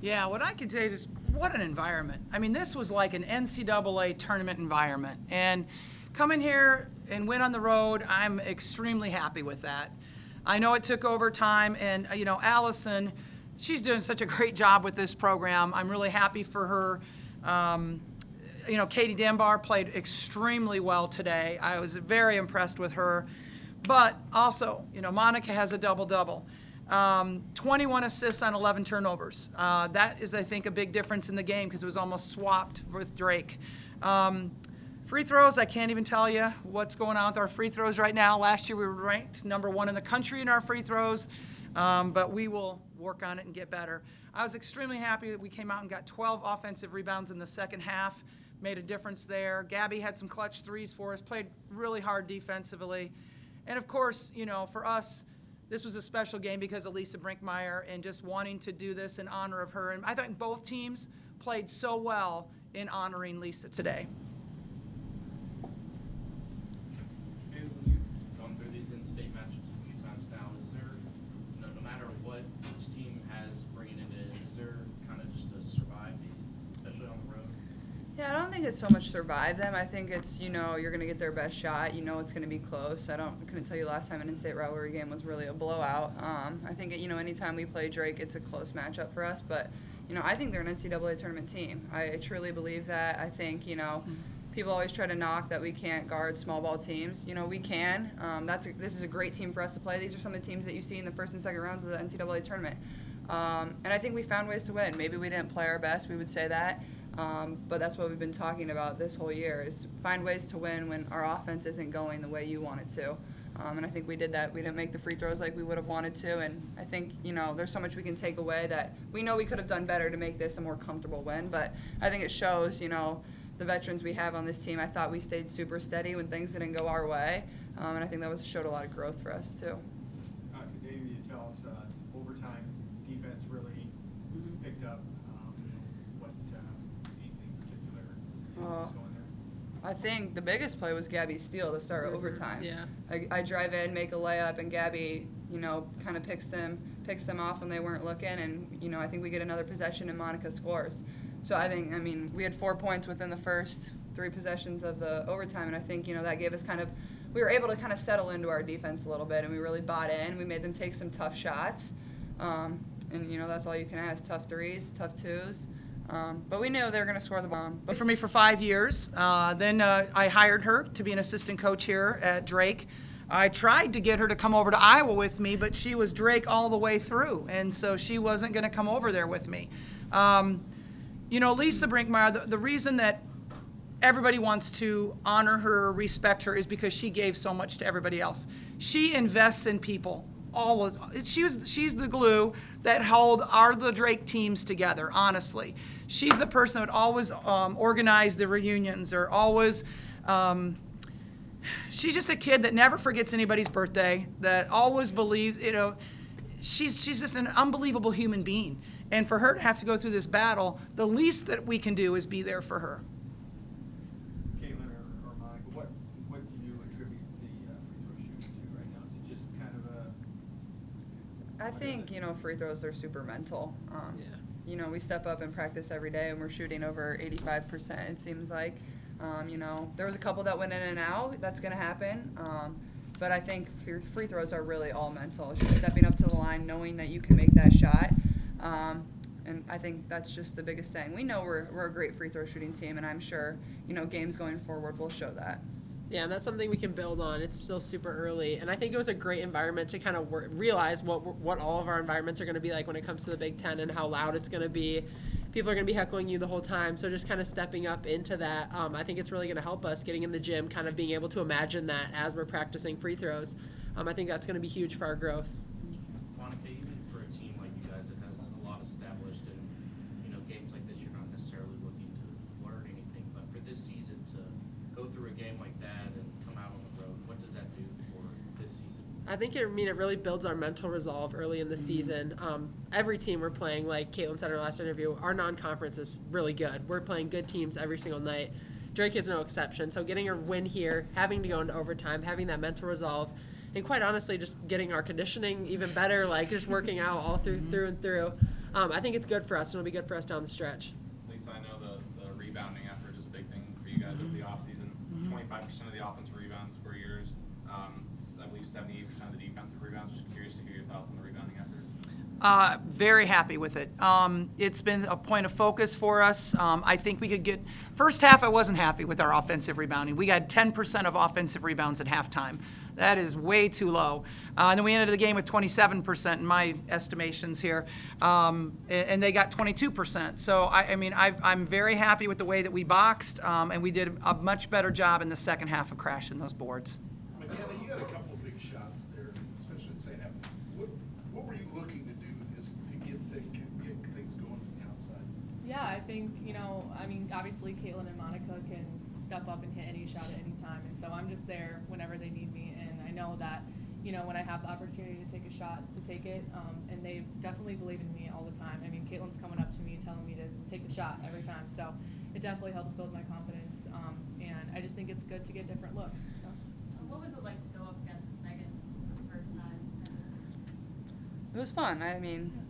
Yeah, what I can say is what an environment. I mean, this was like an NCAA tournament environment. And coming here and win on the road, I'm extremely happy with that. I know it took overtime, and, Allison, she's doing such a great job with this program. I'm really happy for her. Katie Denbar played extremely well today. I was very impressed with her. But also, Monika has a double-double. 21 assists on 11 turnovers. That is, I think, a big difference in the game because it was almost swapped with Drake. Free throws, I can't even tell you what's going on with our free throws right now. Last year we were ranked #1 in the country in our free throws, but we will work on it and get better. I was extremely happy that we came out and got 12 offensive rebounds in the second half, made a difference there. Gabby had some clutch threes for us, played really hard defensively. And of course, for us, this was a special game because of Lisa Brinkmeyer and just wanting to do this in honor of her. And I think both teams played so well in honoring Lisa today. And when you've gone through these in-state matches a few times now, is there, no matter what each team has bringing it in, is there kind of just to survive these, especially on the road? Yeah, I don't think it's so much survive them. I think it's, you're going to get their best shot. It's going to be close. I couldn't tell you last time an in-state rivalry game was really a blowout. I think, anytime we play Drake, it's a close matchup for us. But, I think they're an NCAA tournament team. I truly believe that. I think, people always try to knock that we can't guard small ball teams. We can. This is a great team for us to play. These are some of the teams that you see in the first and second rounds of the NCAA tournament. And I think we found ways to win. Maybe we didn't play our best. We would say that. But that's what we've been talking about this whole year is find ways to win when our offense isn't going the way you want it to. And I think we did that. We didn't make the free throws like we would have wanted to. And I think, there's so much we can take away that we know we could have done better to make this a more comfortable win. But I think it shows, the veterans we have on this team. I thought we stayed super steady when things didn't go our way. And I think that showed a lot of growth for us, too. Dave, you tell us overtime defense really picked up. I think the biggest play was Gabby's steal to start overtime. Yeah. I drive in, make a layup, and Gabby, kind of picks them off when they weren't looking, and I think we get another possession and Monika scores. So we had 4 points within the first 3 possessions of the overtime, and I think that gave us we were able to kind of settle into our defense a little bit, and we really bought in. We made them take some tough shots, and that's all you can ask: tough threes, tough twos. But we knew they were going to score the ball. But for me for 5 years. Then I hired her to be an assistant coach here at Drake. I tried to get her to come over to Iowa with me, but she was Drake all the way through, and so she wasn't going to come over there with me. Lisa Brinkmeyer, the reason that everybody wants to honor her, respect her, is because she gave so much to everybody else. She invests in people. She's the glue that held the Drake teams together, honestly. She's the person that would always organize the reunions or always she's just a kid that never forgets anybody's birthday, that always believes, she's just an unbelievable human being. And for her to have to go through this battle, the least that we can do is be there for her. Caitlin or Monika, what do you attribute the free throw shooting to right now? Is it just kind of I think, free throws are super mental. We step up and practice every day, and we're shooting over 85%, it seems like. There was a couple that went in and out. That's going to happen. But I think free throws are really all mental. It's just stepping up to the line, knowing that you can make that shot. And I think that's just the biggest thing. We know we're a great free throw shooting team, and I'm sure, games going forward will show that. Yeah, and that's something we can build on. It's still super early, and I think it was a great environment to kind of realize what all of our environments are going to be like when it comes to the Big Ten and how loud it's going to be. People are going to be heckling you the whole time, so just kind of stepping up into that, I think it's really going to help us getting in the gym, kind of being able to imagine that as we're practicing free throws. I think that's going to be huge for our growth. Monika, even for a team like you guys that has a lot established and, games like this, you're not necessarily looking to learn anything, but for this season to go through a game like that and come out on the road, what does that do for this season? I think it really builds our mental resolve early in the season. Every team we're playing, like Caitlin said in our last interview, our non-conference is really good. We're playing good teams every single night. Drake is no exception. So getting a win here, having to go into overtime, having that mental resolve, and quite honestly, just getting our conditioning even better, like just working out all through and through. I think it's good for us, and it'll be good for us down the stretch. Lisa, I know the rebounding effort is a big thing for you guys over the offseason. 25% of the offensive rebounds were yours. I believe 78% of the defensive rebounds. Just curious to hear your thoughts on the rebounding effort. Very happy with it. It's been a point of focus for us. I think we could get – first half I wasn't happy with our offensive rebounding. We got 10% of offensive rebounds at halftime. That is way too low. And then we ended the game with 27% in my estimations here, and they got 22%. So, I'm very happy with the way that we boxed, and we did a much better job in the second half of crashing those boards. McKenna, you had a couple of big shots there, especially in St. Apple. What were you looking to do to get things going from the outside? Yeah, I think, obviously Caitlin and Monika can step up and hit any shot at any time. And so I'm just there whenever they need me. And I know that, when I have the opportunity to take a shot, to take it. And they definitely believe in me all the time. Caitlin's coming up to me telling me to take the shot every time. So it definitely helps build my confidence. And I just think it's good to get different looks. So. What was it like to go up against Megan for the first time? It was fun.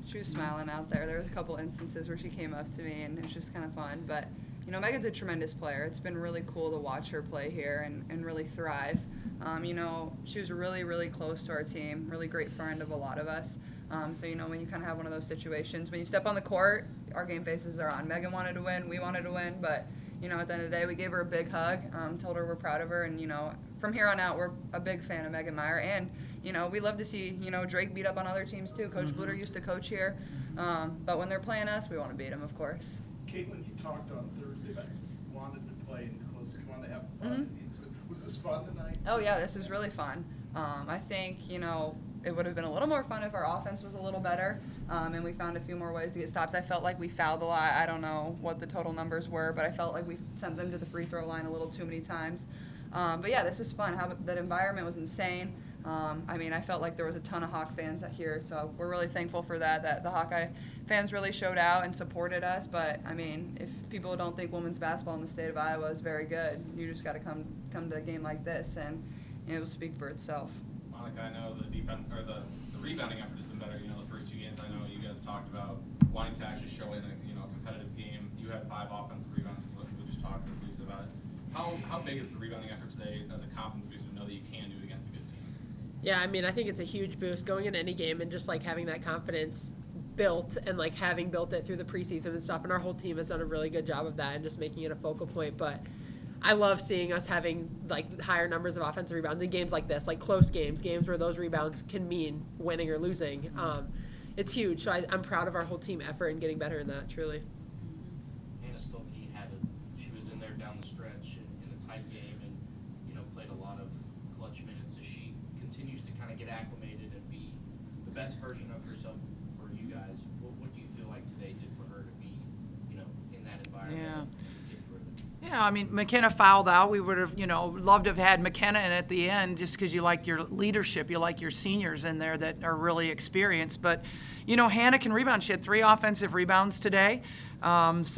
She was smiling out there. There was a couple instances where she came up to me, and it was just kind of fun. But, Megan's a tremendous player. It's been really cool to watch her play here and really thrive. She was really, really close to our team, really great friend of a lot of us. So, when you kind of have one of those situations, when you step on the court, our game faces are on. Megan wanted to win, we wanted to win, but, at the end of the day, we gave her a big hug, told her we're proud of her, and, from here on out, we're a big fan of Megan Meyer, and, we love to see, Drake beat up on other teams too. Coach Bluder used to coach here, but when they're playing us, we want to beat them, of course. Caitlin, you talked on Thursday about you wanted to play in close, you wanted to have fun. Was this fun tonight? Oh, yeah, this is really fun. I think, it would have been a little more fun if our offense was a little better, and we found a few more ways to get stops. I felt like we fouled a lot. I don't know what the total numbers were, but I felt like we sent them to the free throw line a little too many times. But, yeah, this is fun. That environment was insane. I felt like there was a ton of Hawk fans here, so we're really thankful for that the Hawkeye fans really showed out and supported us. But, if people don't think women's basketball in the state of Iowa is very good, you just got to come to a game like this, and it will speak for itself. Monika, I know the defense or the rebounding effort has been better. The first two games, I know you guys talked about wanting to actually show in a competitive game. You had 5 offensive rebounds. We just talked with Lisa about it. How big is the rebounding effort today as a confidence boost to know that you can do it against a good team? Yeah, I think it's a huge boost going into any game and just having that confidence built and having built it through the preseason and stuff. And our whole team has done a really good job of that and just making it a focal point. But I love seeing us having higher numbers of offensive rebounds in games like this, close games where those rebounds can mean winning or losing. It's huge. So I'm proud of our whole team effort and getting better in that, truly. She was in there down the stretch in a tight game and played a lot of clutch minutes as she continues to kind of get acclimated and be the best version of herself for you guys. What do you feel like today did for her to be in that environment? Yeah. And get through it? Yeah, McKenna fouled out. We would have, loved to have had McKenna in at the end just because you like your leadership. You like your seniors in there that are really experienced. But, Hannah can rebound. She had 3 offensive rebounds today. It's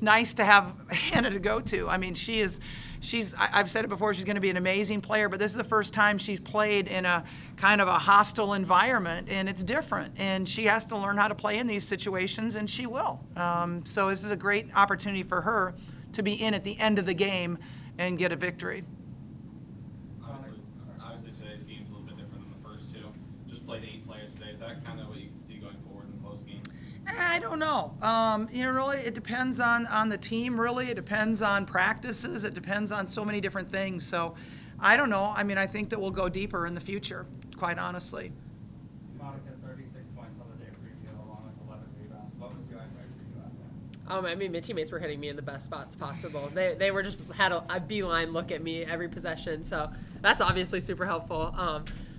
nice to have Hannah to go to. I've said it before, she's going to be an amazing player, but this is the first time she's played in a kind of a hostile environment, and it's different. And she has to learn how to play in these situations, and she will. So this is a great opportunity for her to be in at the end of the game and get a victory. Obviously today's game is a little bit different than the first 2. Just played 8 players today. Is that kind of what you can see going forward in close games? I don't know. Really, it depends on the team, really. It depends on practices. It depends on so many different things. So I don't know. I think that we'll go deeper in the future, quite honestly. Monika, 36 points on the day for you, along with 11 rebounds. What was going right for you out there? My teammates were hitting me in the best spots possible. They were just had a beeline look at me every possession, so that's obviously super helpful.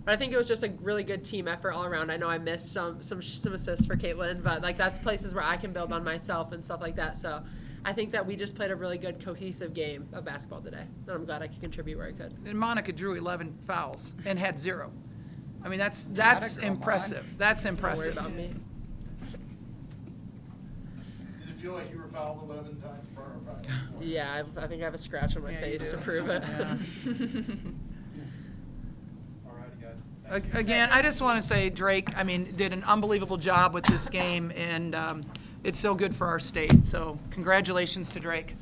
But I think it was just a really good team effort all around. I know I missed some assists for Caitlin, but that's places where I can build on myself and stuff like that. So I think that we just played a really good cohesive game of basketball today, and I'm glad I could contribute where I could. And Monika drew 11 fouls and had 0. That's impressive. That's Don't worry impressive. about me. Did it feel like you were fouled 11 times prior? Yeah, I think I have a scratch on my Yeah, you face do. to prove it. Yeah. All righty, guys. Again, I just want to say Drake, I mean, did an unbelievable job with this game, and it's so good for our state. So congratulations to Drake.